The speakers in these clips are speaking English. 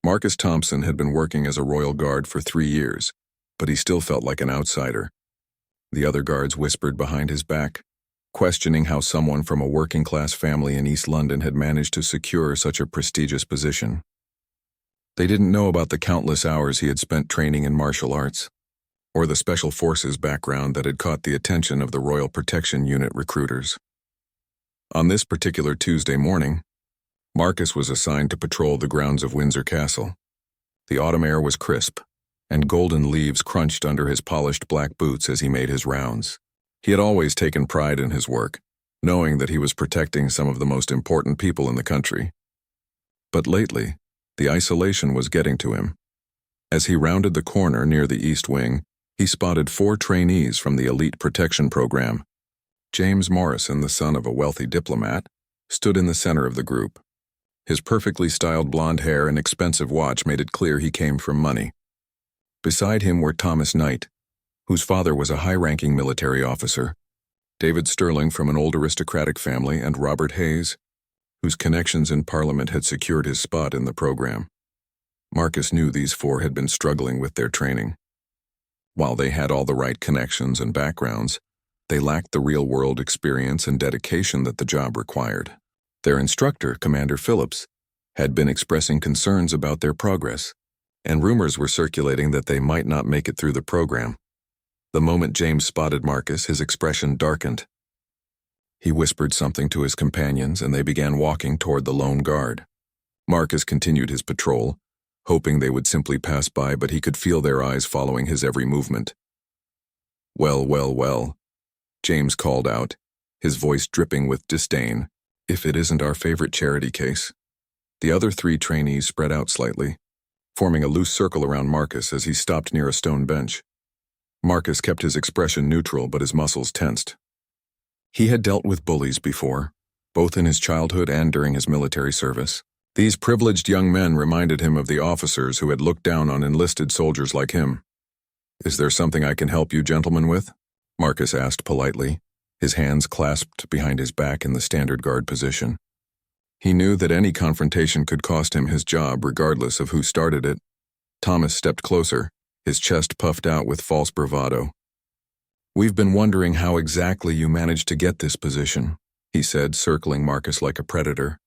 Marcus Thompson had been working as a Royal Guard for 3 years, but he still felt like an outsider. The other guards whispered behind his back, questioning how someone from a working-class family in East London had managed to secure such a prestigious position. They didn't know about the countless hours he had spent training in martial arts, or the special forces background that had caught the attention of the Royal Protection Unit recruiters. On this particular Tuesday morning, Marcus was assigned to patrol the grounds of Windsor Castle. The autumn air was crisp, and golden leaves crunched under his polished black boots as he made his rounds. He had always taken pride in his work, knowing that he was protecting some of the most important people in the country. But lately, the isolation was getting to him. As he rounded the corner near the East Wing, he spotted 4 trainees from the elite protection program. James Morrison, the son of a wealthy diplomat, stood in the center of the group. His perfectly styled blonde hair and expensive watch made it clear he came from money. Beside him were Thomas Knight, whose father was a high-ranking military officer, David Sterling from an old aristocratic family, and Robert Hayes, whose connections in Parliament had secured his spot in the program. Marcus knew these 4 had been struggling with their training. While they had all the right connections and backgrounds, they lacked the real-world experience and dedication that the job required. Their instructor, Commander Phillips, had been expressing concerns about their progress, and rumors were circulating that they might not make it through the program. The moment James spotted Marcus, his expression darkened. He whispered something to his companions, and they began walking toward the lone guard. Marcus continued his patrol, hoping they would simply pass by, but he could feel their eyes following his every movement. Well, James called out, his voice dripping with disdain. If it isn't our favorite charity case. The other 3 trainees spread out slightly, forming a loose circle around Marcus as he stopped near a stone bench. Marcus kept his expression neutral, but his muscles tensed. He had dealt with bullies before, both in his childhood and during his military service. These privileged young men reminded him of the officers who had looked down on enlisted soldiers like him. "Is there something I can help you gentlemen with?" Marcus asked politely, his hands clasped behind his back in the standard guard position. He knew that any confrontation could cost him his job regardless of who started it. Thomas stepped closer, his chest puffed out with false bravado. "We've been wondering how exactly you managed to get this position," he said, circling Marcus like a predator.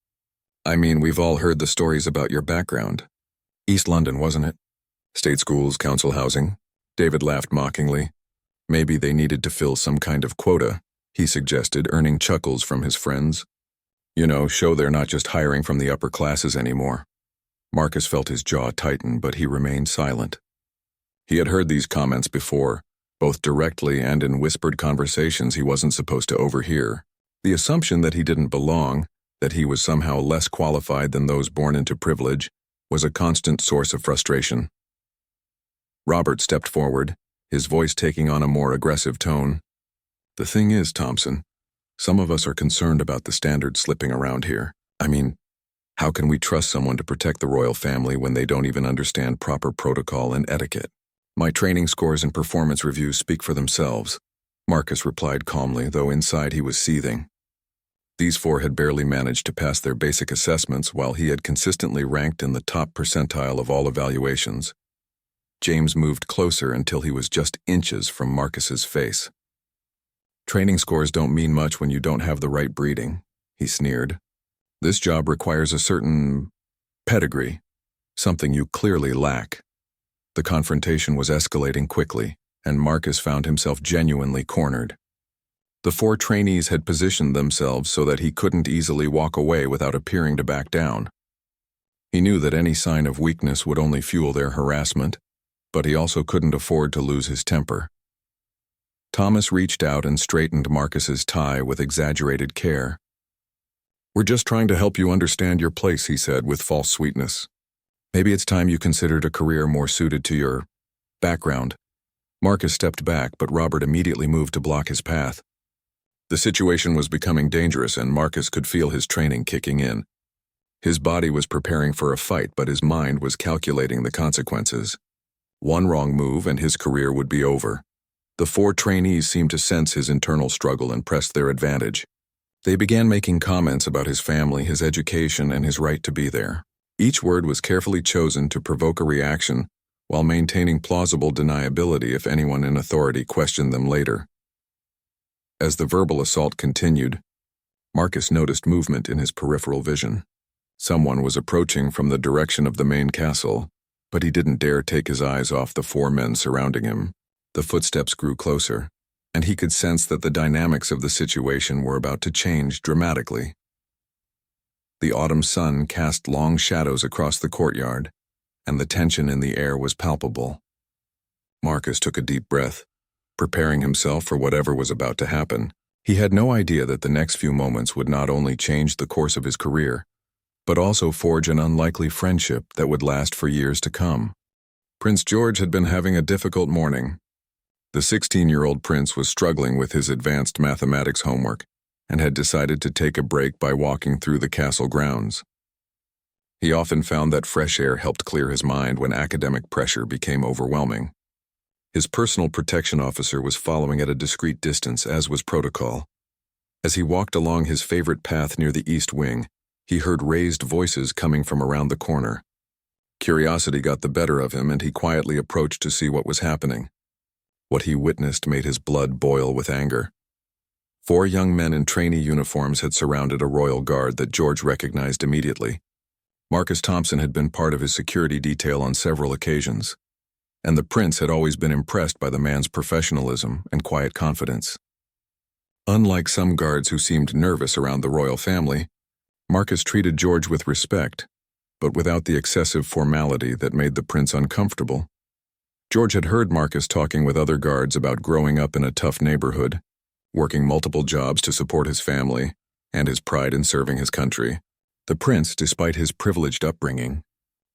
"I mean, we've all heard the stories about your background. East London, wasn't it? State schools, council housing." David laughed mockingly. Maybe they needed to fill some kind of quota, he suggested, earning chuckles from his friends. Show they're not just hiring from the upper classes anymore. Marcus felt his jaw tighten, but he remained silent. He had heard these comments before, both directly and in whispered conversations he wasn't supposed to overhear. The assumption that he didn't belong, that he was somehow less qualified than those born into privilege, was a constant source of frustration. Robert stepped forward, his voice taking on a more aggressive tone. "The thing is, Thompson, some of us are concerned about the standards slipping around here. I mean, how can we trust someone to protect the royal family when they don't even understand proper protocol and etiquette?" "My training scores and performance reviews speak for themselves," Marcus replied calmly, though inside he was seething. These 4 had barely managed to pass their basic assessments, while he had consistently ranked in the top percentile of all evaluations. James moved closer until he was just inches from Marcus's face. "Training scores don't mean much when you don't have the right breeding," he sneered. "This job requires a certain pedigree, something you clearly lack." The confrontation was escalating quickly, and Marcus found himself genuinely cornered. The 4 trainees had positioned themselves so that he couldn't easily walk away without appearing to back down. He knew that any sign of weakness would only fuel their harassment, but he also couldn't afford to lose his temper. Thomas reached out and straightened Marcus's tie with exaggerated care. "We're just trying to help you understand your place," he said with false sweetness. "Maybe it's time you considered a career more suited to your background." Marcus stepped back, but Robert immediately moved to block his path. The situation was becoming dangerous, and Marcus could feel his training kicking in. His body was preparing for a fight, but his mind was calculating the consequences. One wrong move and his career would be over. The 4 trainees seemed to sense his internal struggle and pressed their advantage. They began making comments about his family, his education, and his right to be there. Each word was carefully chosen to provoke a reaction while maintaining plausible deniability if anyone in authority questioned them later. As the verbal assault continued, Marcus noticed movement in his peripheral vision. Someone was approaching from the direction of the main castle, but he didn't dare take his eyes off the 4 men surrounding him. The footsteps grew closer, and he could sense that the dynamics of the situation were about to change dramatically. The autumn sun cast long shadows across the courtyard, and the tension in the air was palpable. Marcus took a deep breath, preparing himself for whatever was about to happen. He had no idea that the next few moments would not only change the course of his career, but also forge an unlikely friendship that would last for years to come. Prince George had been having a difficult morning. The 16-year-old prince was struggling with his advanced mathematics homework and had decided to take a break by walking through the castle grounds. He often found that fresh air helped clear his mind when academic pressure became overwhelming. His personal protection officer was following at a discreet distance, as was protocol. As he walked along his favorite path near the east wing, he heard raised voices coming from around the corner. Curiosity got the better of him, and he quietly approached to see what was happening. What he witnessed made his blood boil with anger. 4 young men in trainee uniforms had surrounded a royal guard that George recognized immediately. Marcus Thompson had been part of his security detail on several occasions, and the prince had always been impressed by the man's professionalism and quiet confidence. Unlike some guards who seemed nervous around the royal family, Marcus treated George with respect, but without the excessive formality that made the prince uncomfortable. George had heard Marcus talking with other guards about growing up in a tough neighborhood, working multiple jobs to support his family, and his pride in serving his country. The prince, despite his privileged upbringing,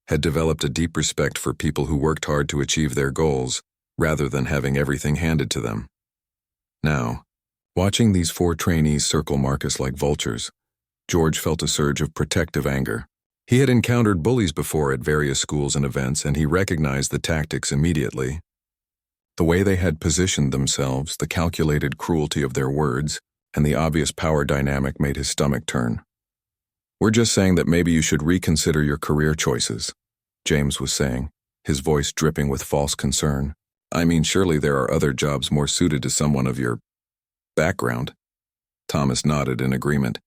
had developed a deep respect for people who worked hard to achieve their goals, rather than having everything handed to them. Now, watching these 4 trainees circle Marcus like vultures, George felt a surge of protective anger. He had encountered bullies before at various schools and events, and he recognized the tactics immediately. The way they had positioned themselves, the calculated cruelty of their words, and the obvious power dynamic made his stomach turn. "We're just saying that maybe you should reconsider your career choices," James was saying, his voice dripping with false concern. "I mean, surely there are other jobs more suited to someone of your background." Thomas nodded in agreement.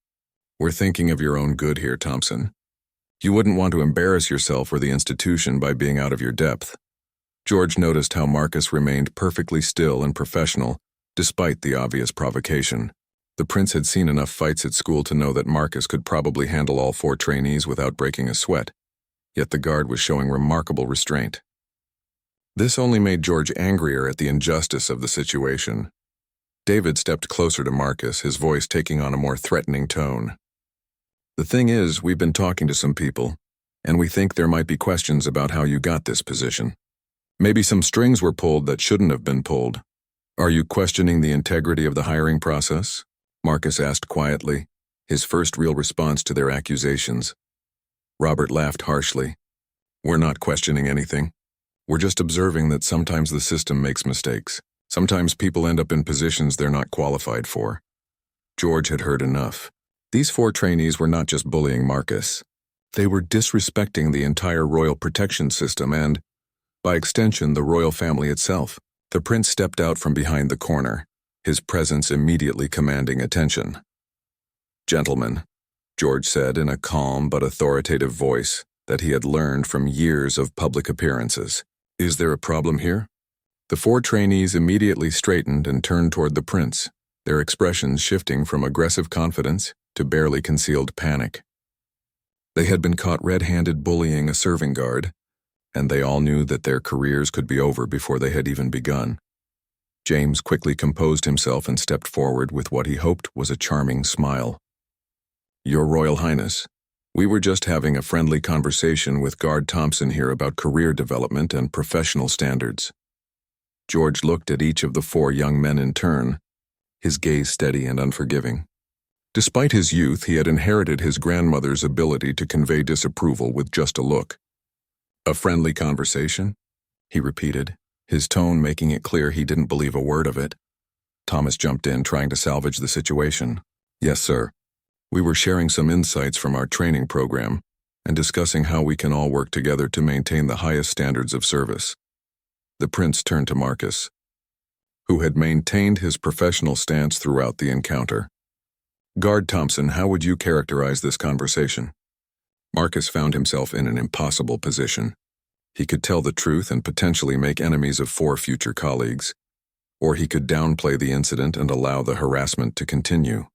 "We're thinking of your own good here, Thompson. You wouldn't want to embarrass yourself or the institution by being out of your depth." George noticed how Marcus remained perfectly still and professional, despite the obvious provocation. The prince had seen enough fights at school to know that Marcus could probably handle all 4 trainees without breaking a sweat, yet the guard was showing remarkable restraint. This only made George angrier at the injustice of the situation. David stepped closer to Marcus, his voice taking on a more threatening tone. "The thing is, we've been talking to some people, and we think there might be questions about how you got this position. Maybe some strings were pulled that shouldn't have been pulled. Are you questioning the integrity of the hiring process?" Marcus asked quietly, his first real response to their accusations. Robert laughed harshly. "We're not questioning anything. We're just observing that sometimes the system makes mistakes. Sometimes people end up in positions they're not qualified for." George had heard enough. These 4 trainees were not just bullying Marcus. They were disrespecting the entire royal protection system and, by extension, the royal family itself. The prince stepped out from behind the corner, his presence immediately commanding attention. "Gentlemen," George said in a calm but authoritative voice that he had learned from years of public appearances, "is there a problem here?" The 4 trainees immediately straightened and turned toward the prince, their expressions shifting from aggressive confidence to barely concealed panic. They had been caught red-handed bullying a serving guard, and they all knew that their careers could be over before they had even begun. James quickly composed himself and stepped forward with what he hoped was a charming smile. "Your Royal Highness, we were just having a friendly conversation with Guard Thompson here about career development and professional standards." George looked at each of the 4 young men in turn, his gaze steady and unforgiving. Despite his youth, he had inherited his grandmother's ability to convey disapproval with just a look. "A friendly conversation?" he repeated, his tone making it clear he didn't believe a word of it. Thomas jumped in, trying to salvage the situation. "Yes, sir. We were sharing some insights from our training program, and discussing how we can all work together to maintain the highest standards of service. The prince turned to Marcus, who had maintained his professional stance throughout the encounter. Guard Thompson, how would you characterize this conversation? Marcus found himself in an impossible position. He could tell the truth and potentially make enemies of 4 future colleagues, or he could downplay the incident and allow the harassment to continue.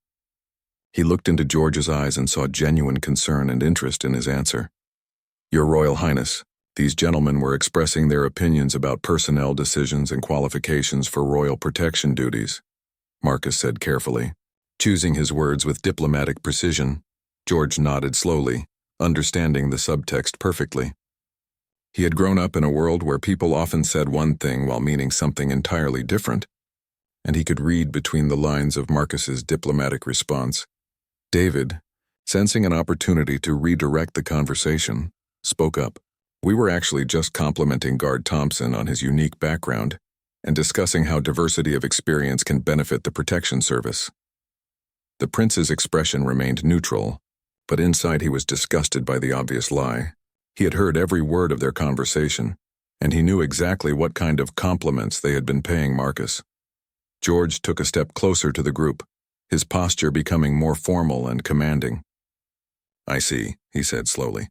He looked into George's eyes and saw genuine concern and interest in his answer. Your Royal Highness, these gentlemen were expressing their opinions about personnel decisions and qualifications for royal protection duties, Marcus said carefully. Choosing his words with diplomatic precision, George nodded slowly, understanding the subtext perfectly. He had grown up in a world where people often said one thing while meaning something entirely different, and he could read between the lines of Marcus's diplomatic response. David, sensing an opportunity to redirect the conversation, spoke up. We were actually just complimenting Guard Thompson on his unique background and discussing how diversity of experience can benefit the protection service. The prince's expression remained neutral, but inside he was disgusted by the obvious lie. He had heard every word of their conversation, and he knew exactly what kind of compliments they had been paying Marcus. George took a step closer to the group, his posture becoming more formal and commanding. I see, he said slowly.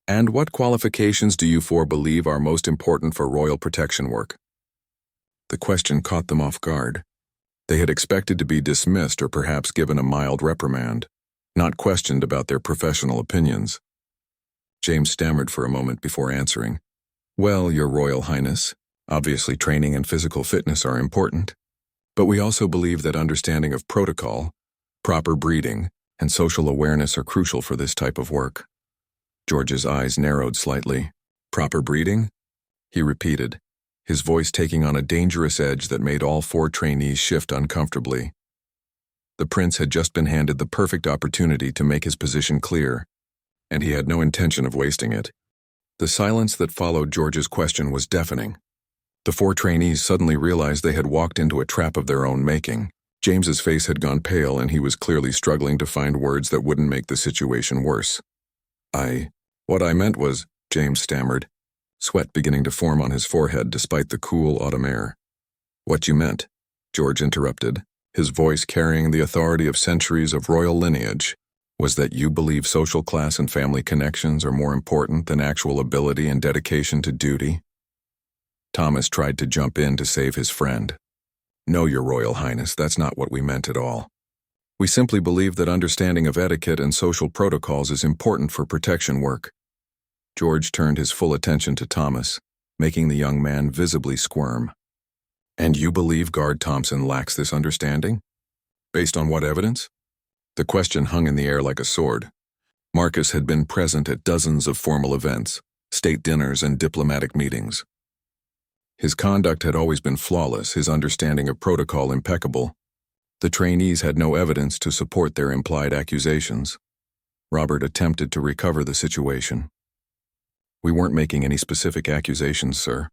And what qualifications do you 4 believe are most important for royal protection work? The question caught them off guard. They had expected to be dismissed or perhaps given a mild reprimand, not questioned about their professional opinions. James stammered for a moment before answering. Well, Your Royal Highness, obviously training and physical fitness are important, but we also believe that understanding of protocol, proper breeding, and social awareness are crucial for this type of work. George's eyes narrowed slightly. Proper breeding? He repeated, his voice taking on a dangerous edge that made all 4 trainees shift uncomfortably. The prince had just been handed the perfect opportunity to make his position clear, and he had no intention of wasting it. The silence that followed George's question was deafening. The 4 trainees suddenly realized they had walked into a trap of their own making. James's face had gone pale and he was clearly struggling to find words that wouldn't make the situation worse. What I meant was, James stammered, sweat beginning to form on his forehead despite the cool autumn air. What you meant, George interrupted, his voice carrying the authority of centuries of royal lineage, was that you believe social class and family connections are more important than actual ability and dedication to duty? Thomas tried to jump in to save his friend. No, Your Royal Highness, that's not what we meant at all. We simply believe that understanding of etiquette and social protocols is important for protection work. George turned his full attention to Thomas, making the young man visibly squirm. And you believe Guard Thompson lacks this understanding? Based on what evidence? The question hung in the air like a sword. Marcus had been present at dozens of formal events, state dinners, and diplomatic meetings. His conduct had always been flawless, his understanding of protocol impeccable. The trainees had no evidence to support their implied accusations. Robert attempted to recover the situation. We weren't making any specific accusations, sir.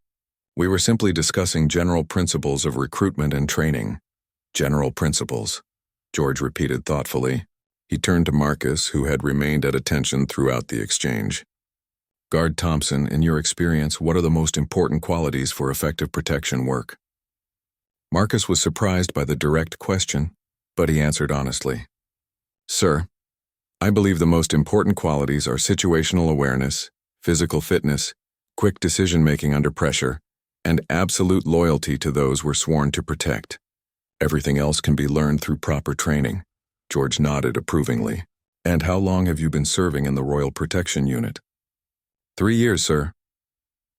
We were simply discussing general principles of recruitment and training. General principles, George repeated thoughtfully. He turned to Marcus, who had remained at attention throughout the exchange. Guard Thompson, in your experience, what are the most important qualities for effective protection work? Marcus was surprised by the direct question, but he answered honestly. Sir, I believe the most important qualities are situational awareness, physical fitness, quick decision-making under pressure, and absolute loyalty to those we're sworn to protect. Everything else can be learned through proper training. George nodded approvingly. And how long have you been serving in the Royal Protection Unit? 3 years, sir.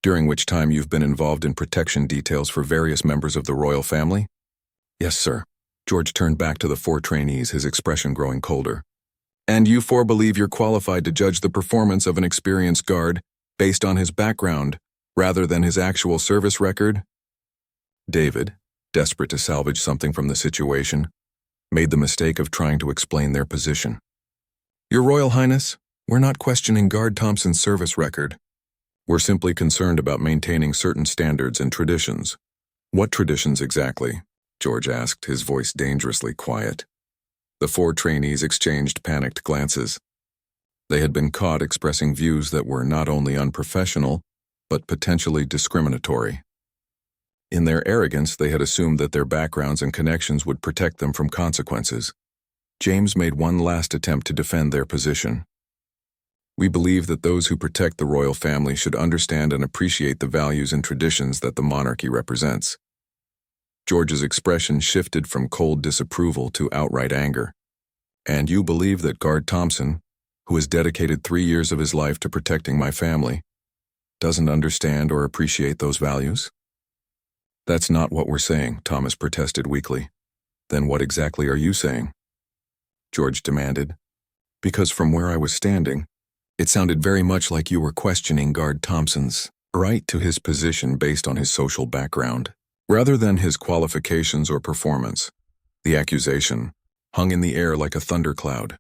During which time you've been involved in protection details for various members of the royal family? Yes, sir. George turned back to the 4 trainees, his expression growing colder. And you 4 believe you're qualified to judge the performance of an experienced guard based on his background, rather than his actual service record? David, desperate to salvage something from the situation, made the mistake of trying to explain their position. Your Royal Highness, we're not questioning Guard Thompson's service record. We're simply concerned about maintaining certain standards and traditions. What traditions exactly? George asked, his voice dangerously quiet. The 4 trainees exchanged panicked glances. They had been caught expressing views that were not only unprofessional, but potentially discriminatory. In their arrogance, they had assumed that their backgrounds and connections would protect them from consequences. James made one last attempt to defend their position. We believe that those who protect the royal family should understand and appreciate the values and traditions that the monarchy represents. George's expression shifted from cold disapproval to outright anger. And you believe that Guard Thompson, who has dedicated 3 years of his life to protecting my family, doesn't understand or appreciate those values? That's not what we're saying, Thomas protested weakly. Then what exactly are you saying? George demanded. Because from where I was standing, it sounded very much like you were questioning Guard Thompson's right to his position based on his social background, rather than his qualifications or performance. The accusation hung in the air like a thundercloud.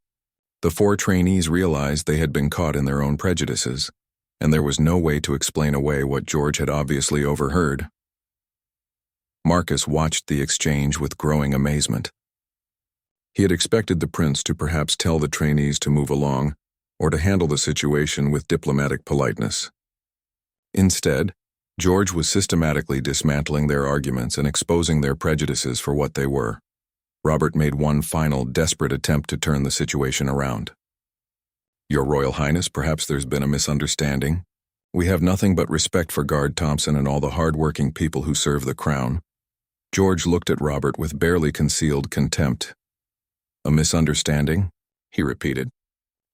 The 4 trainees realized they had been caught in their own prejudices, and there was no way to explain away what George had obviously overheard. Marcus watched the exchange with growing amazement. He had expected the prince to perhaps tell the trainees to move along, or to handle the situation with diplomatic politeness. Instead, George was systematically dismantling their arguments and exposing their prejudices for what they were. Robert made one final, desperate attempt to turn the situation around. Your Royal Highness, perhaps there's been a misunderstanding. We have nothing but respect for Guard Thompson and all the hard-working people who serve the crown. George looked at Robert with barely concealed contempt. A misunderstanding? He repeated.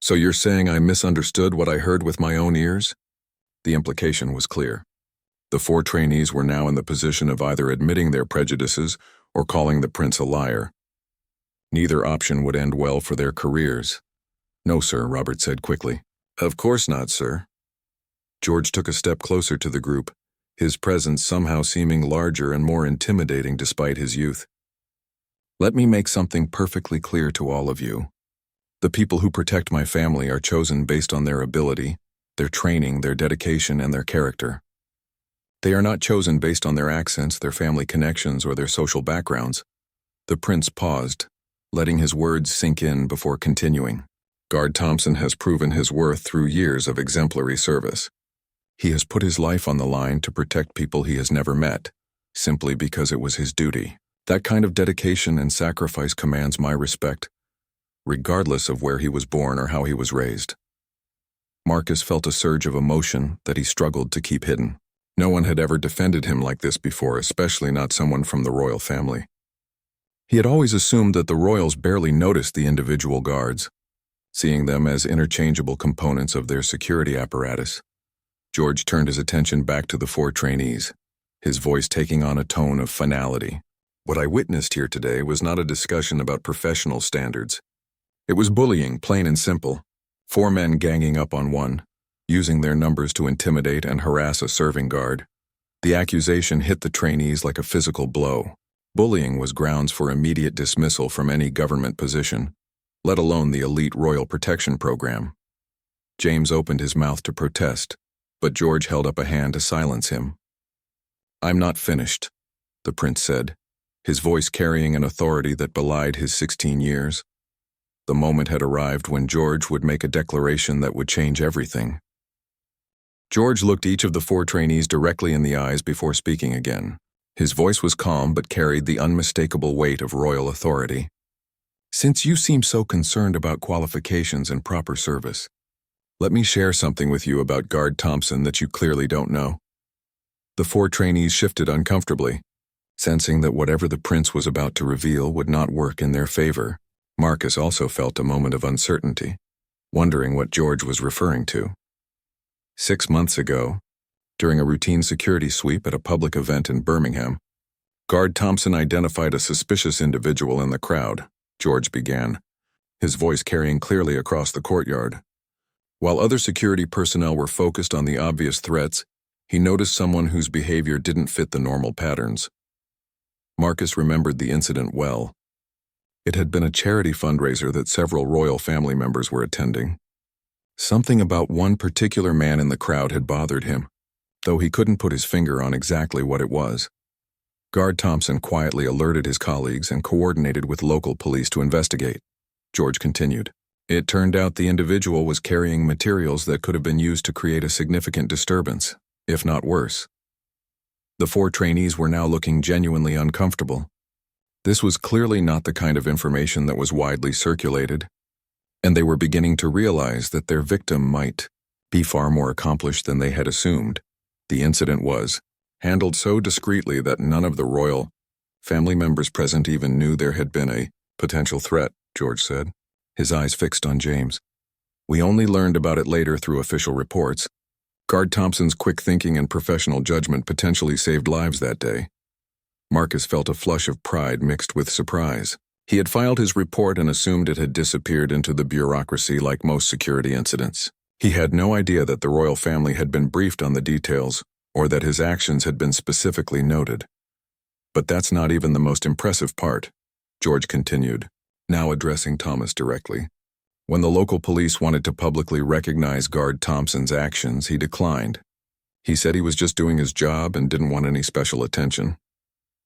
So you're saying I misunderstood what I heard with my own ears? The implication was clear. The 4 trainees were now in the position of either admitting their prejudices or calling the prince a liar. Neither option would end well for their careers. No, sir, Robert said quickly. Of course not, sir. George took a step closer to the group, his presence somehow seeming larger and more intimidating despite his youth. Let me make something perfectly clear to all of you. The people who protect my family are chosen based on their ability, their training, their dedication, and their character. They are not chosen based on their accents, their family connections, or their social backgrounds. The prince paused, letting his words sink in before continuing. Guard Thompson has proven his worth through years of exemplary service. He has put his life on the line to protect people he has never met, simply because it was his duty. That kind of dedication and sacrifice commands my respect, regardless of where he was born or how he was raised. Marcus felt a surge of emotion that he struggled to keep hidden. No one had ever defended him like this before, especially not someone from the royal family. He had always assumed that the royals barely noticed the individual guards, seeing them as interchangeable components of their security apparatus. George turned his attention back to the 4 trainees, his voice taking on a tone of finality. What I witnessed here today was not a discussion about professional standards. It was bullying, plain and simple. 4 men ganging up on one, using their numbers to intimidate and harass a serving guard. The accusation hit the trainees like a physical blow. Bullying was grounds for immediate dismissal from any government position, let alone the elite royal protection program. James opened his mouth to protest, but George held up a hand to silence him. I'm not finished, the prince said, his voice carrying an authority that belied his 16 years. The moment had arrived when George would make a declaration that would change everything. George looked each of the 4 trainees directly in the eyes before speaking again. His voice was calm but carried the unmistakable weight of royal authority. Since you seem so concerned about qualifications and proper service, let me share something with you about Guard Thompson that you clearly don't know. The 4 trainees shifted uncomfortably, sensing that whatever the prince was about to reveal would not work in their favor. Marcus also felt a moment of uncertainty, wondering what George was referring to. 6 months ago, during a routine security sweep at a public event in Birmingham, Guard Thompson identified a suspicious individual in the crowd, George began, his voice carrying clearly across the courtyard. While other security personnel were focused on the obvious threats, he noticed someone whose behavior didn't fit the normal patterns. Marcus remembered the incident well. It had been a charity fundraiser that several royal family members were attending. Something about one particular man in the crowd had bothered him, though he couldn't put his finger on exactly what it was. Guard Thompson quietly alerted his colleagues and coordinated with local police to investigate. George continued. It turned out the individual was carrying materials that could have been used to create a significant disturbance, if not worse. The 4 trainees were now looking genuinely uncomfortable. This was clearly not the kind of information that was widely circulated, and they were beginning to realize that their victim might be far more accomplished than they had assumed. The incident was handled so discreetly that none of the royal family members present even knew there had been a potential threat, George said, his eyes fixed on James. We only learned about it later through official reports. Guard Thompson's quick thinking and professional judgment potentially saved lives that day. Marcus felt a flush of pride mixed with surprise. He had filed his report and assumed it had disappeared into the bureaucracy like most security incidents. He had no idea that the royal family had been briefed on the details or that his actions had been specifically noted. But that's not even the most impressive part, George continued, now addressing Thomas directly. When the local police wanted to publicly recognize Guard Thompson's actions, he declined. He said he was just doing his job and didn't want any special attention.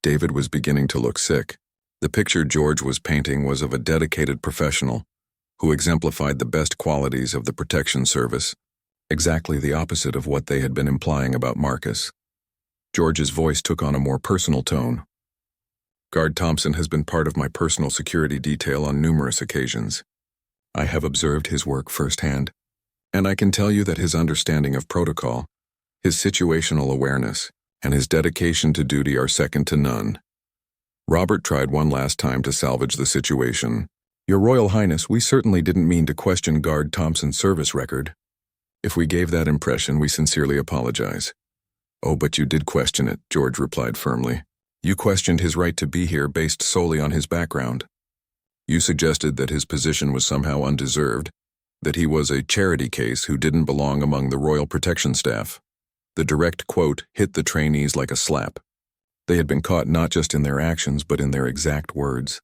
David was beginning to look sick. The picture George was painting was of a dedicated professional who exemplified the best qualities of the protection service, exactly the opposite of what they had been implying about Marcus. George's voice took on a more personal tone. Guard Thompson has been part of my personal security detail on numerous occasions. I have observed his work firsthand, and I can tell you that his understanding of protocol, his situational awareness, and his dedication to duty are second to none. Robert tried one last time to salvage the situation. Your Royal Highness, we certainly didn't mean to question Guard Thompson's service record. If we gave that impression, we sincerely apologize. Oh, but you did question it, George replied firmly. You questioned his right to be here based solely on his background. You suggested that his position was somehow undeserved, that he was a charity case who didn't belong among the royal protection staff. The direct quote hit the trainees like a slap. They had been caught not just in their actions but in their exact words.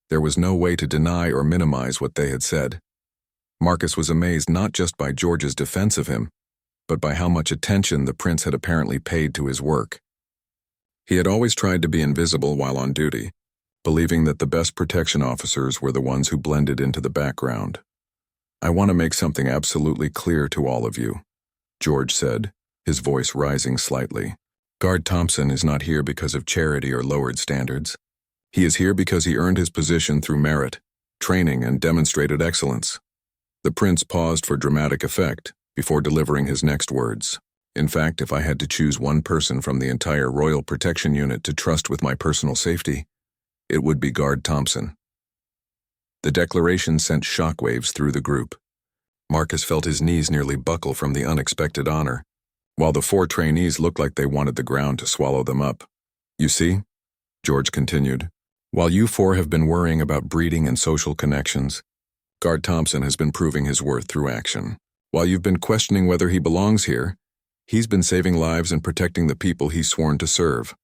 There was no way to deny or minimize what they had said. Marcus was amazed not just by George's defense of him, but by how much attention the prince had apparently paid to his work. He had always tried to be invisible while on duty, believing that the best protection officers were the ones who blended into the background. I want to make something absolutely clear to all of you, George said, his voice rising slightly. Guard Thompson is not here because of charity or lowered standards. He is here because he earned his position through merit, training, and demonstrated excellence. The prince paused for dramatic effect before delivering his next words. In fact, if I had to choose one person from the entire Royal Protection Unit to trust with my personal safety, it would be Guard Thompson. The declaration sent shockwaves through the group. Marcus felt his knees nearly buckle from the unexpected honor, while the 4 trainees looked like they wanted the ground to swallow them up. You see, George continued, while you 4 have been worrying about breeding and social connections, Guard Thompson has been proving his worth through action. While you've been questioning whether he belongs here, he's been saving lives and protecting the people he's sworn to serve.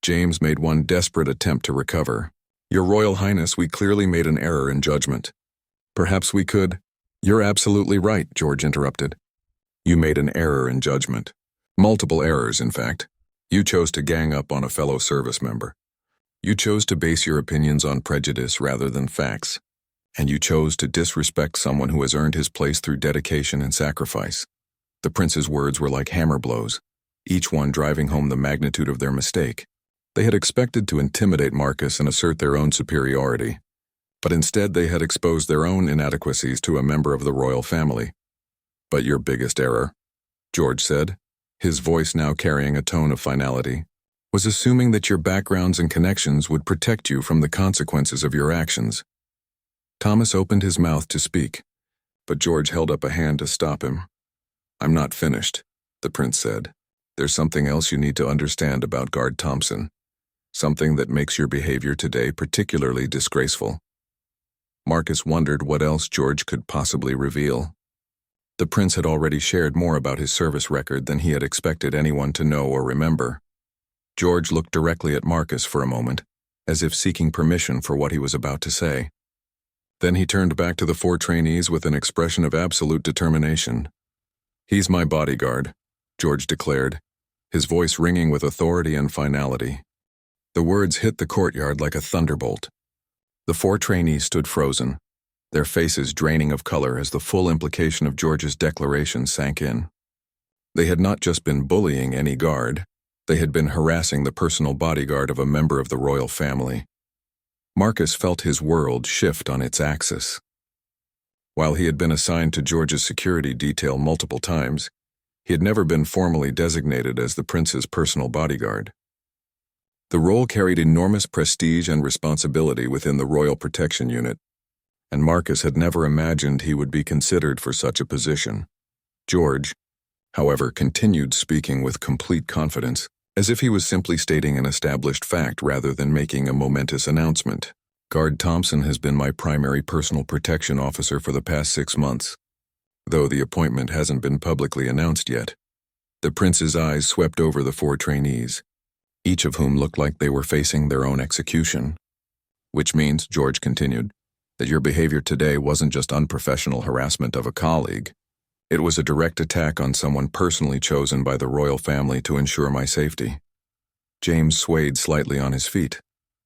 James made one desperate attempt to recover. Your Royal Highness, we clearly made an error in judgment. Perhaps we could. You're absolutely right, George interrupted. You made an error in judgment. Multiple errors, in fact. You chose to gang up on a fellow service member. You chose to base your opinions on prejudice rather than facts. And you chose to disrespect someone who has earned his place through dedication and sacrifice. The prince's words were like hammer blows, each one driving home the magnitude of their mistake. They had expected to intimidate Marcus and assert their own superiority, but instead they had exposed their own inadequacies to a member of the royal family. But your biggest error, George said, his voice now carrying a tone of finality, was assuming that your backgrounds and connections would protect you from the consequences of your actions. Thomas opened his mouth to speak, but George held up a hand to stop him. I'm not finished, the prince said. There's something else you need to understand about Guard Thompson, something that makes your behavior today particularly disgraceful. Marcus wondered what else George could possibly reveal. The prince had already shared more about his service record than he had expected anyone to know or remember. George looked directly at Marcus for a moment, as if seeking permission for what he was about to say. Then he turned back to the 4 trainees with an expression of absolute determination. He's my bodyguard, George declared, his voice ringing with authority and finality. The words hit the courtyard like a thunderbolt. The 4 trainees stood frozen, their faces draining of color as the full implication of George's declaration sank in. They had not just been bullying any guard, they had been harassing the personal bodyguard of a member of the royal family. Marcus felt his world shift on its axis. While he had been assigned to George's security detail multiple times, he had never been formally designated as the prince's personal bodyguard. The role carried enormous prestige and responsibility within the Royal Protection Unit, and Marcus had never imagined he would be considered for such a position. George, however, continued speaking with complete confidence, as if he was simply stating an established fact rather than making a momentous announcement. Guard Thompson has been my primary personal protection officer for the past 6 months, though the appointment hasn't been publicly announced yet. The prince's eyes swept over the 4 trainees, each of whom looked like they were facing their own execution. Which means, George continued, that your behavior today wasn't just unprofessional harassment of a colleague. It was a direct attack on someone personally chosen by the royal family to ensure my safety. James swayed slightly on his feet,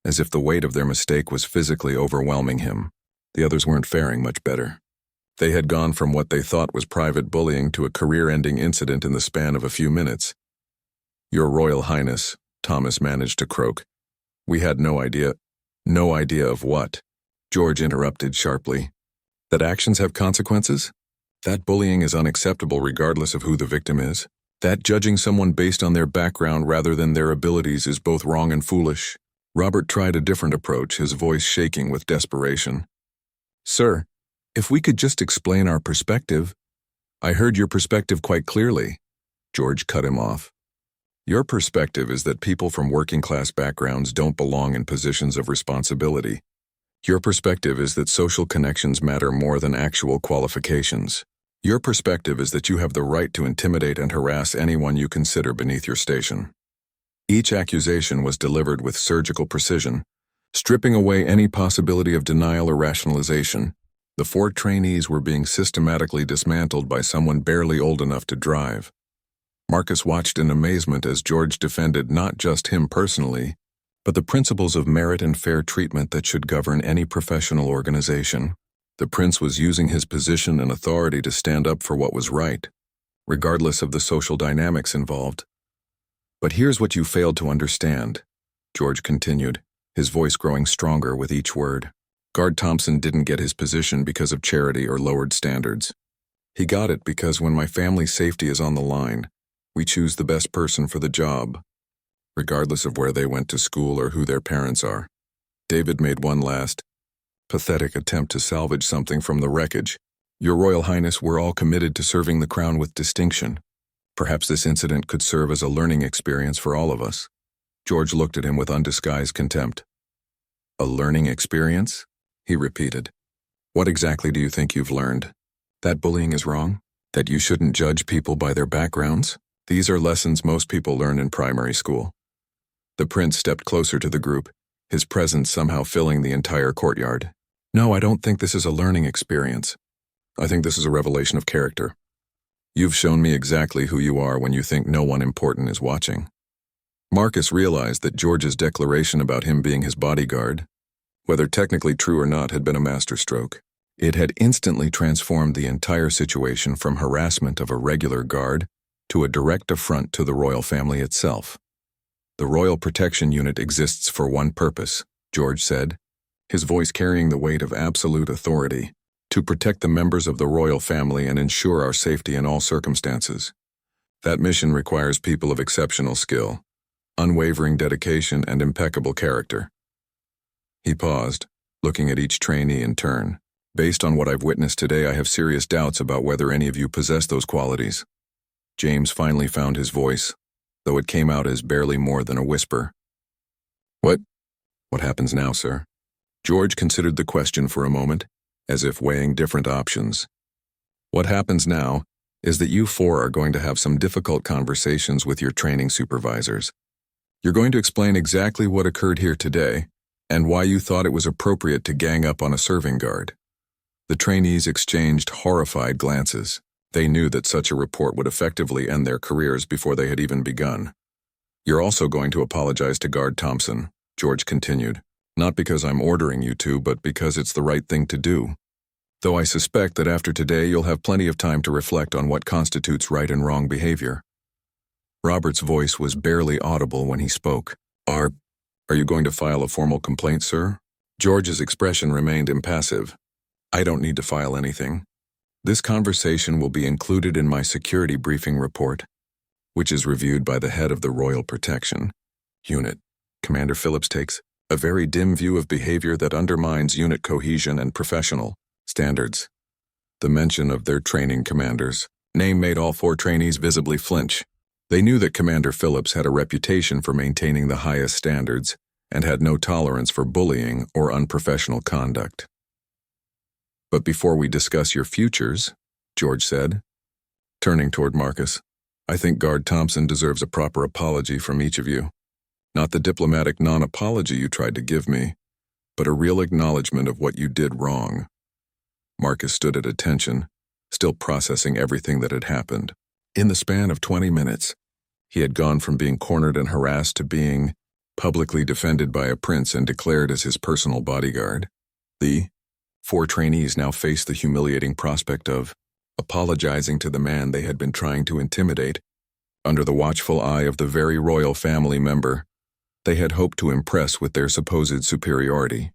as if the weight of their mistake was physically overwhelming him. The others weren't faring much better. They had gone from what they thought was private bullying to a career-ending incident in the span of a few minutes. Your Royal Highness, Thomas managed to croak. We had no idea. No idea of what? George interrupted sharply. That actions have consequences? That bullying is unacceptable regardless of who the victim is? That judging someone based on their background rather than their abilities is both wrong and foolish? Robert tried a different approach, his voice shaking with desperation. Sir, if we could just explain our perspective. I heard your perspective quite clearly. George cut him off. Your perspective is that people from working-class backgrounds don't belong in positions of responsibility. Your perspective is that social connections matter more than actual qualifications. Your perspective is that you have the right to intimidate and harass anyone you consider beneath your station. Each accusation was delivered with surgical precision, stripping away any possibility of denial or rationalization. The 4 trainees were being systematically dismantled by someone barely old enough to drive. Marcus watched in amazement as George defended not just him personally, but the principles of merit and fair treatment that should govern any professional organization. The prince was using his position and authority to stand up for what was right, regardless of the social dynamics involved. But here's what you failed to understand, George continued, his voice growing stronger with each word. Guard Thompson didn't get his position because of charity or lowered standards. He got it because when my family's safety is on the line, we choose the best person for the job, regardless of where they went to school or who their parents are. David made one last, pathetic attempt to salvage something from the wreckage. Your Royal Highness, we're all committed to serving the crown with distinction. Perhaps this incident could serve as a learning experience for all of us. George looked at him with undisguised contempt. A learning experience? He repeated. What exactly do you think you've learned? That bullying is wrong? That you shouldn't judge people by their backgrounds? These are lessons most people learn in primary school. The prince stepped closer to the group, his presence somehow filling the entire courtyard. No, I don't think this is a learning experience. I think this is a revelation of character. You've shown me exactly who you are when you think no one important is watching. Marcus realized that George's declaration about him being his bodyguard, whether technically true or not, had been a masterstroke. It had instantly transformed the entire situation from harassment of a regular guard to a direct affront to the royal family itself. The Royal Protection Unit exists for one purpose, George said, his voice carrying the weight of absolute authority, to protect the members of the royal family and ensure our safety in all circumstances. That mission requires people of exceptional skill, unwavering dedication, and impeccable character. He paused, looking at each trainee in turn. Based on what I've witnessed today, I have serious doubts about whether any of you possess those qualities. James finally found his voice, though it came out as barely more than a whisper. What happens now, sir? George considered the question for a moment, as if weighing different options. What happens now is that you 4 are going to have some difficult conversations with your training supervisors. You're going to explain exactly what occurred here today and why you thought it was appropriate to gang up on a serving guard. The trainees exchanged horrified glances. They knew that such a report would effectively end their careers before they had even begun. You're also going to apologize to Guard Thompson, George continued, not because I'm ordering you to, but because it's the right thing to do. though I suspect that after today you'll have plenty of time to reflect on what constitutes right and wrong behavior. Robert's voice was barely audible when he spoke. Are you going to file a formal complaint, sir? George's expression remained impassive. I don't need to file anything. This conversation will be included in my security briefing report, which is reviewed by the head of the Royal Protection Unit. Commander Phillips takes a very dim view of behavior that undermines unit cohesion and professional standards. The mention of their training commander's name made all 4 trainees visibly flinch. They knew that Commander Phillips had a reputation for maintaining the highest standards and had no tolerance for bullying or unprofessional conduct. But before we discuss your futures, George said, turning toward Marcus, I think Guard Thompson deserves a proper apology from each of you. Not the diplomatic non-apology you tried to give me, but a real acknowledgement of what you did wrong. Marcus stood at attention, still processing everything that had happened. In the span of 20 minutes, he had gone from being cornered and harassed to being publicly defended by a prince and declared as his personal bodyguard. The 4 trainees now faced the humiliating prospect of apologizing to the man they had been trying to intimidate. Under the watchful eye of the very royal family member they had hoped to impress with their supposed superiority.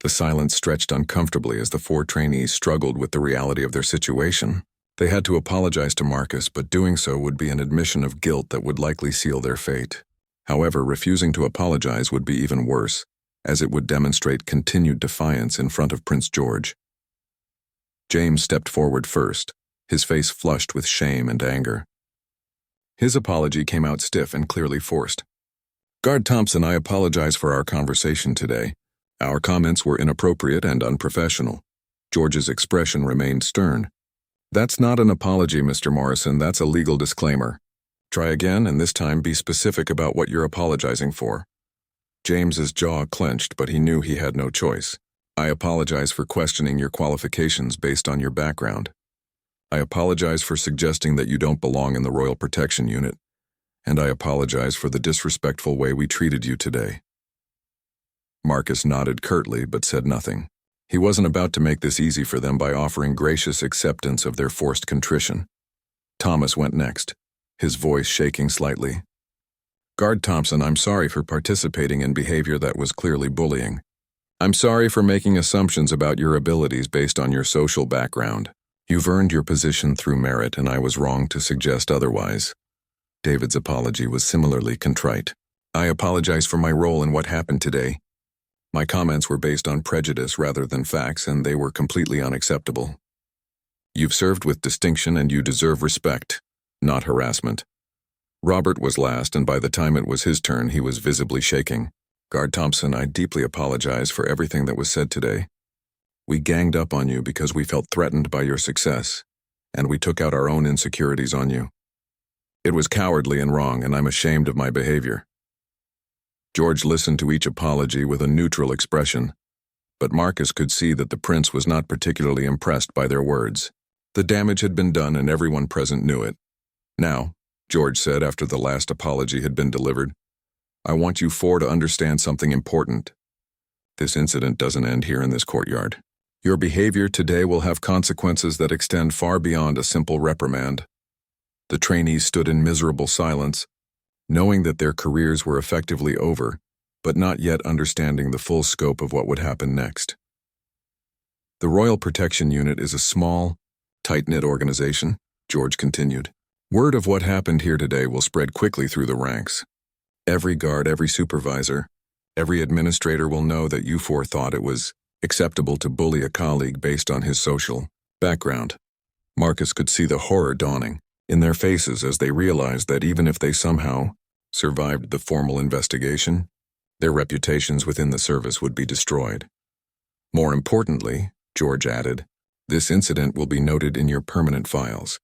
The silence stretched uncomfortably as the 4 trainees struggled with the reality of their situation. They had to apologize to Marcus, but doing so would be an admission of guilt that would likely seal their fate. However, refusing to apologize would be even worse, as it would demonstrate continued defiance in front of Prince George. James stepped forward first, his face flushed with shame and anger. His apology came out stiff and clearly forced. Guard Thompson, I apologize for our conversation today. Our comments were inappropriate and unprofessional. George's expression remained stern. That's not an apology, Mr. Morrison, that's a legal disclaimer. Try again, and this time be specific about what you're apologizing for. James's jaw clenched, but he knew he had no choice. I apologize for questioning your qualifications based on your background. I apologize for suggesting that you don't belong in the Royal Protection Unit, and I apologize for the disrespectful way we treated you today. Marcus nodded curtly but said nothing. He wasn't about to make this easy for them by offering gracious acceptance of their forced contrition. Thomas went next, his voice shaking slightly. Guard Thompson, I'm sorry for participating in behavior that was clearly bullying. I'm sorry for making assumptions about your abilities based on your social background. You've earned your position through merit, and I was wrong to suggest otherwise. David's apology was similarly contrite. I apologize for my role in what happened today. My comments were based on prejudice rather than facts, and they were completely unacceptable. You've served with distinction and you deserve respect, not harassment. Robert was last, and by the time it was his turn, he was visibly shaking. Guard Thompson, I deeply apologize for everything that was said today. We ganged up on you because we felt threatened by your success, and we took out our own insecurities on you. It was cowardly and wrong, and I'm ashamed of my behavior. George listened to each apology with a neutral expression, but Marcus could see that the prince was not particularly impressed by their words. The damage had been done and everyone present knew it. Now, George said after the last apology had been delivered, I want you 4 to understand something important. This incident doesn't end here in this courtyard. Your behavior today will have consequences that extend far beyond a simple reprimand. The trainees stood in miserable silence, knowing that their careers were effectively over, but not yet understanding the full scope of what would happen next. The Royal Protection Unit is a small, tight-knit organization, George continued. Word of what happened here today will spread quickly through the ranks. Every guard, every supervisor, every administrator will know that you 4 thought it was acceptable to bully a colleague based on his social background. Marcus could see the horror dawning in their faces as they realized that even if they somehow survived the formal investigation, their reputations within the service would be destroyed. More importantly, George added, this incident will be noted in your permanent files.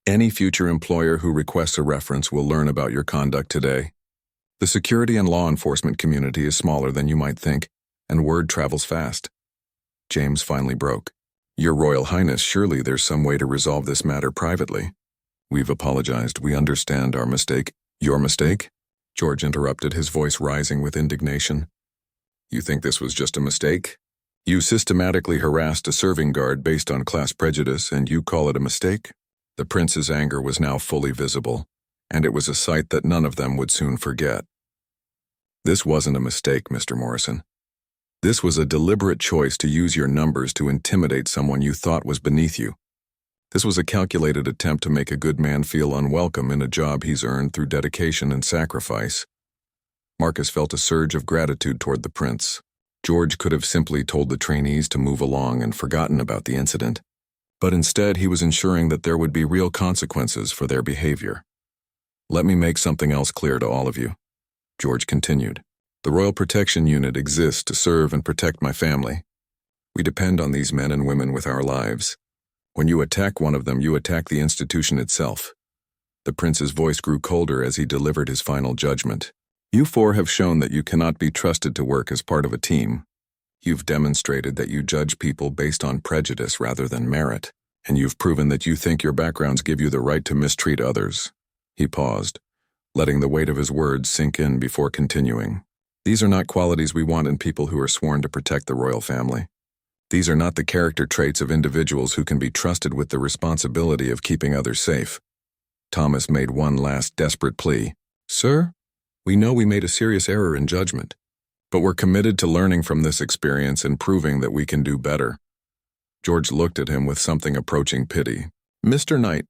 Any future employer who requests a reference will learn about your conduct today. The security and law enforcement community is smaller than you might think, and word travels fast. James finally broke. Your Royal Highness, surely there's some way to resolve this matter privately. We've apologized. We understand our mistake. Your mistake? George interrupted, his voice rising with indignation. You think this was just a mistake? You systematically harassed a serving guard based on class prejudice, and you call it a mistake? The prince's anger was now fully visible, and it was a sight that none of them would soon forget. This wasn't a mistake, Mr. Morrison. This was a deliberate choice to use your numbers to intimidate someone you thought was beneath you. This was a calculated attempt to make a good man feel unwelcome in a job he's earned through dedication and sacrifice. Marcus felt a surge of gratitude toward the prince. George could have simply told the trainees to move along and forgotten about the incident, but instead he was ensuring that there would be real consequences for their behavior. Let me make something else clear to all of you, George continued. The Royal Protection Unit exists to serve and protect my family. We depend on these men and women with our lives. When you attack one of them, you attack the institution itself. The prince's voice grew colder as he delivered his final judgment. You four have shown that you cannot be trusted to work as part of a team. You've demonstrated that you judge people based on prejudice rather than merit, and you've proven that you think your backgrounds give you the right to mistreat others. He paused, letting the weight of his words sink in before continuing. These are not qualities we want in people who are sworn to protect the royal family. These are not the character traits of individuals who can be trusted with the responsibility of keeping others safe. Thomas made one last desperate plea. Sir, we know we made a serious error in judgment, but we're committed to learning from this experience and proving that we can do better. George looked at him with something approaching pity. Mr. Knight,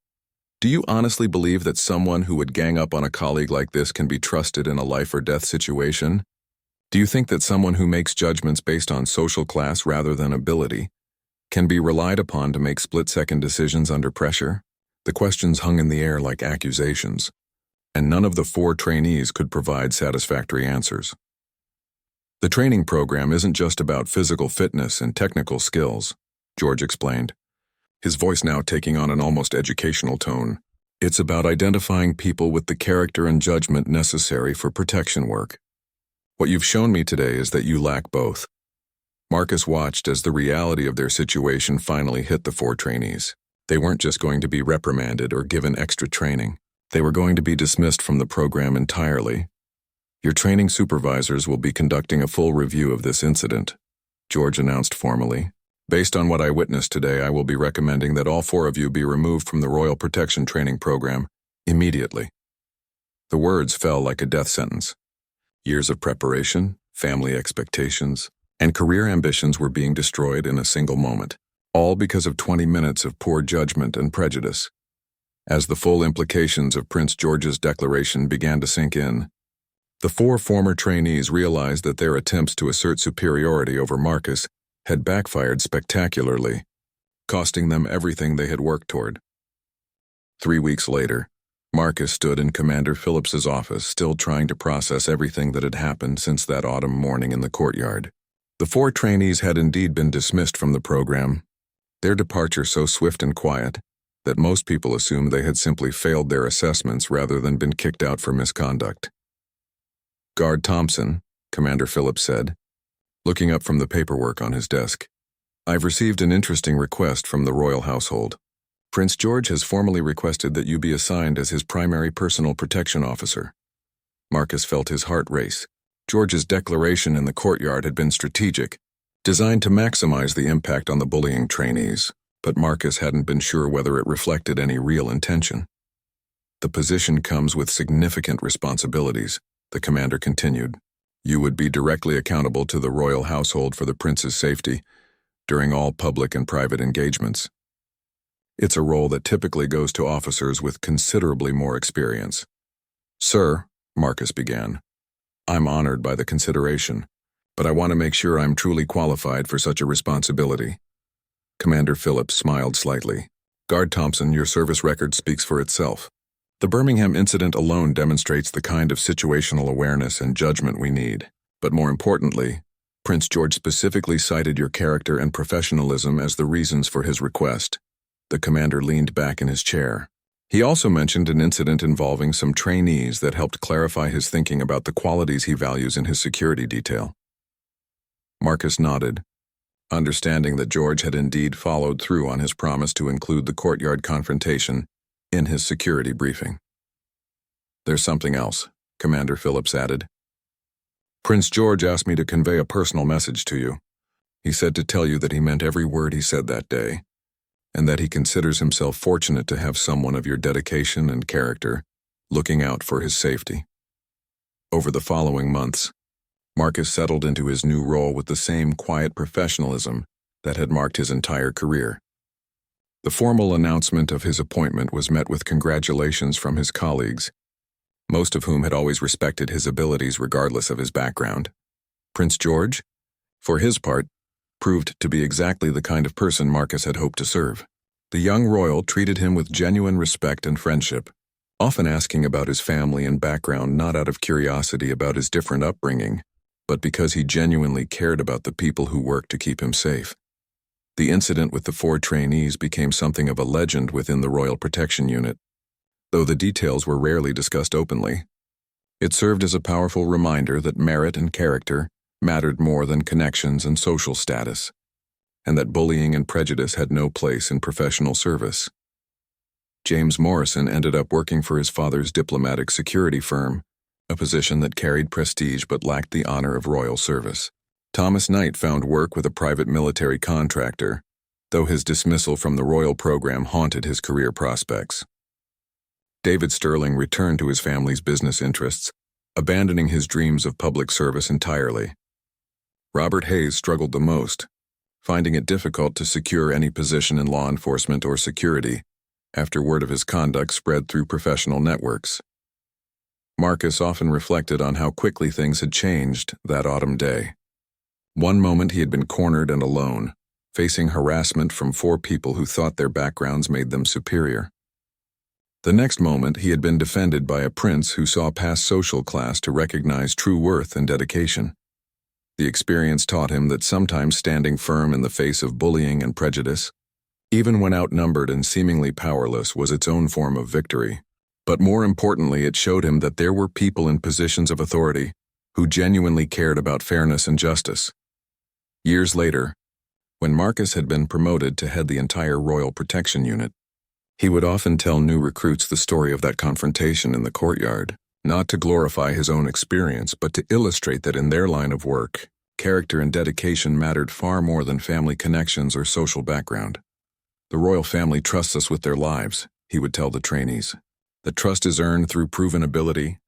do you honestly believe that someone who would gang up on a colleague like this can be trusted in a life-or-death situation? Do you think that someone who makes judgments based on social class rather than ability can be relied upon to make split-second decisions under pressure? The questions hung in the air like accusations, and none of the four trainees could provide satisfactory answers. The training program isn't just about physical fitness and technical skills, George explained, his voice now taking on an almost educational tone. It's about identifying people with the character and judgment necessary for protection work. What you've shown me today is that you lack both. Marcus watched as the reality of their situation finally hit the four trainees. They weren't just going to be reprimanded or given extra training. They were going to be dismissed from the program entirely. Your training supervisors will be conducting a full review of this incident, George announced formally. Based on what I witnessed today, I will be recommending that all four of you be removed from the Royal Protection Training Program immediately. The words fell like a death sentence. Years of preparation, family expectations, and career ambitions were being destroyed in a single moment, all because of 20 minutes of poor judgment and prejudice. As the full implications of Prince George's declaration began to sink in, the four former trainees realized that their attempts to assert superiority over Marcus had backfired spectacularly, costing them everything they had worked toward. 3 weeks later, Marcus stood in Commander Phillips's office, still trying to process everything that had happened since that autumn morning in the courtyard. The four trainees had indeed been dismissed from the program, their departure so swift and quiet that most people assumed they had simply failed their assessments rather than been kicked out for misconduct. Guard Thompson, Commander Phillips said, looking up from the paperwork on his desk. I've received an interesting request from the royal household. Prince George has formally requested that you be assigned as his primary personal protection officer. Marcus felt his heart race. George's declaration in the courtyard had been strategic, designed to maximize the impact on the bullying trainees, but Marcus hadn't been sure whether it reflected any real intention. The position comes with significant responsibilities, the commander continued. You would be directly accountable to the royal household for the prince's safety during all public and private engagements. It's a role that typically goes to officers with considerably more experience. Sir, Marcus began, I'm honored by the consideration, but I want to make sure I'm truly qualified for such a responsibility. Commander Phillips smiled slightly. Guard Thompson, your service record speaks for itself. The Birmingham incident alone demonstrates the kind of situational awareness and judgment we need. But more importantly, Prince George specifically cited your character and professionalism as the reasons for his request. The commander leaned back in his chair. He also mentioned an incident involving some trainees that helped clarify his thinking about the qualities he values in his security detail. Marcus nodded, understanding that George had indeed followed through on his promise to include the courtyard confrontation in his security briefing. There's something else, Commander Phillips added. Prince George asked me to convey a personal message to you. He said to tell you that he meant every word he said that day, and that he considers himself fortunate to have someone of your dedication and character looking out for his safety. Over the following months, Marcus settled into his new role with the same quiet professionalism that had marked his entire career. The formal announcement of his appointment was met with congratulations from his colleagues, most of whom had always respected his abilities regardless of his background. Prince George, for his part, proved to be exactly the kind of person Marcus had hoped to serve. The young royal treated him with genuine respect and friendship, often asking about his family and background not out of curiosity about his different upbringing, but because he genuinely cared about the people who worked to keep him safe. The incident with the 4 trainees became something of a legend within the Royal Protection Unit, though the details were rarely discussed openly. It served as a powerful reminder that merit and character mattered more than connections and social status, and that bullying and prejudice had no place in professional service. James Morrison ended up working for his father's diplomatic security firm, a position that carried prestige but lacked the honor of royal service. Thomas Knight found work with a private military contractor, though his dismissal from the royal program haunted his career prospects. David Sterling returned to his family's business interests, abandoning his dreams of public service entirely. Robert Hayes struggled the most, finding it difficult to secure any position in law enforcement or security after word of his conduct spread through professional networks. Marcus often reflected on how quickly things had changed that autumn day. One moment he had been cornered and alone, facing harassment from 4 people who thought their backgrounds made them superior. The next moment he had been defended by a prince who saw past social class to recognize true worth and dedication. The experience taught him that sometimes standing firm in the face of bullying and prejudice, even when outnumbered and seemingly powerless, was its own form of victory. But more importantly, it showed him that there were people in positions of authority who genuinely cared about fairness and justice. Years later, when Marcus had been promoted to head the entire Royal Protection Unit, he would often tell new recruits the story of that confrontation in the courtyard, not to glorify his own experience, but to illustrate that in their line of work, character and dedication mattered far more than family connections or social background. "The royal family trusts us with their lives," he would tell the trainees. "The trust is earned through proven ability,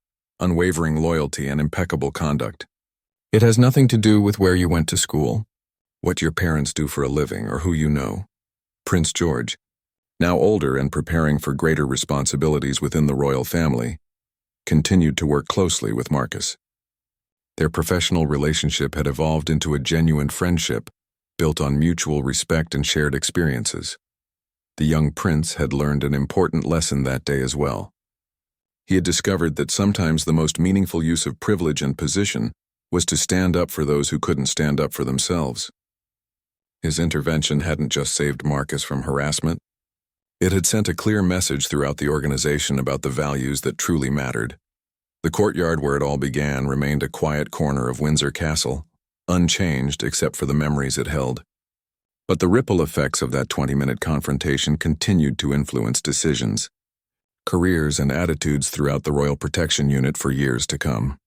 unwavering loyalty, and impeccable conduct. It has nothing to do with where you went to school, what your parents do for a living, or who you know." Prince George, now older and preparing for greater responsibilities within the royal family, continued to work closely with Marcus. Their professional relationship had evolved into a genuine friendship built on mutual respect and shared experiences. The young prince had learned an important lesson that day as well. He had discovered that sometimes the most meaningful use of privilege and position was to stand up for those who couldn't stand up for themselves. His intervention hadn't just saved Marcus from harassment. It had sent a clear message throughout the organization about the values that truly mattered. The courtyard where it all began remained a quiet corner of Windsor Castle, unchanged except for the memories it held. But the ripple effects of that 20-minute confrontation continued to influence decisions, careers, and attitudes throughout the Royal Protection Unit for years to come.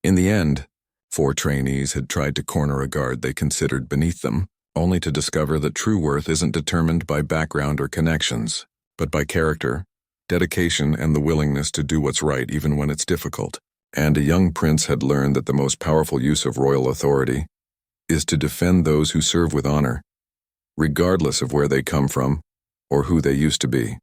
In the end, 4 trainees had tried to corner a guard they considered beneath them, only to discover that true worth isn't determined by background or connections, but by character, dedication, and the willingness to do what's right even when it's difficult. And a young prince had learned that the most powerful use of royal authority is to defend those who serve with honor, regardless of where they come from or who they used to be.